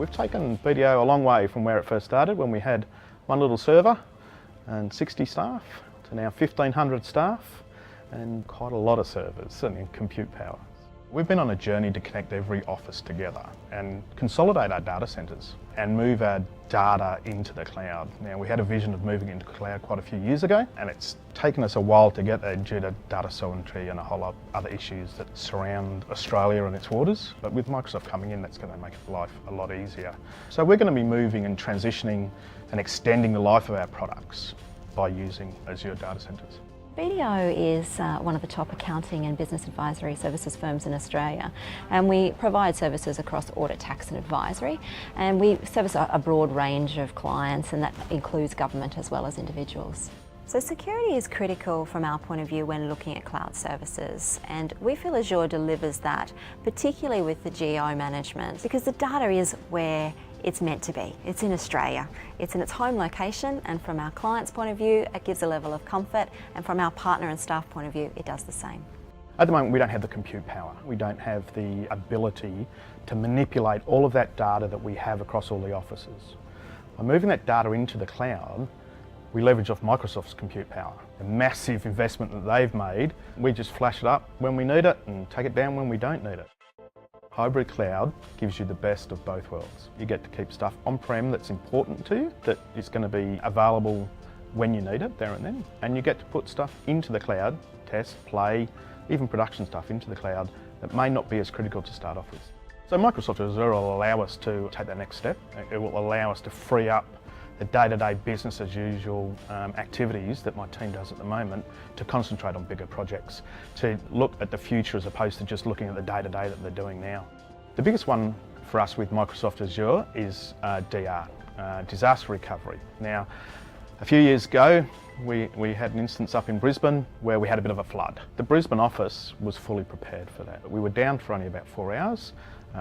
We've taken BDO a long way from where it first started, when we had one little server and 60 staff, to now 1,500 staff and quite a lot of servers and compute power. We've been on a journey to connect every office together and consolidate our data centres and move our data into the cloud. Now, we had a vision of moving into the cloud quite a few years ago, and it's taken us a while to get there due to data sovereignty and a whole lot of other issues that surround Australia and its waters. But with Microsoft coming in, that's going to make life a lot easier. So we're going to be moving and transitioning and extending the life of our products by using Azure data centres. BDO is one of the top accounting and business advisory services firms in Australia, and we provide services across audit, tax and advisory, and we service a broad range of clients, and that includes government as well as individuals. So security is critical from our point of view when looking at cloud services, and we feel Azure delivers that, particularly with the GEO management, because the data is where it's meant to be. It's in Australia. It's in its home location, and from our client's point of view, it gives a level of comfort, and from our partner and staff point of view, it does the same. At the moment, we don't have the compute power. We don't have the ability to manipulate all of that data that we have across all the offices. By moving that data into the cloud, we leverage off Microsoft's compute power. The massive investment that they've made, we just flash it up when we need it and take it down when we don't need it. Hybrid cloud gives you the best of both worlds. You get to keep stuff on-prem that's important to you, that is going to be available when you need it, there and then. And you get to put stuff into the cloud, test, play, even production stuff into the cloud that may not be as critical to start off with. So Microsoft Azure will allow us to take that next step. It will allow us to free up the day-to-day business as usual activities that my team does at the moment to concentrate on bigger projects, to look at the future as opposed to just looking at the day-to-day that they're doing now. The biggest one for us with Microsoft Azure is DR, disaster recovery. Now, a few years ago, we had an instance up in Brisbane where we had a bit of a flood. The Brisbane office was fully prepared for that. We were down for only about 4 hours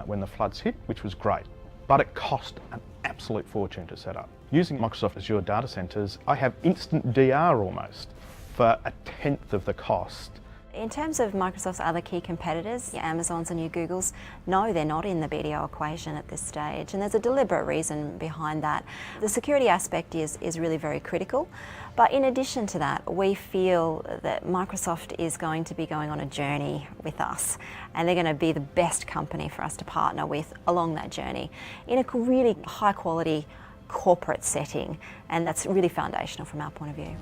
when the floods hit, which was great. But it cost an absolute fortune to set up. Using Microsoft Azure data centres, I have instant DR almost for 1/10 of the cost. In terms of Microsoft's other key competitors, your Amazons and your Googles, no, they're not in the BDO equation at this stage, and there's a deliberate reason behind that. The security aspect is really very critical, but in addition to that, we feel that Microsoft is going to be going on a journey with us, and they're going to be the best company for us to partner with along that journey in a really high quality corporate setting, and that's really foundational from our point of view.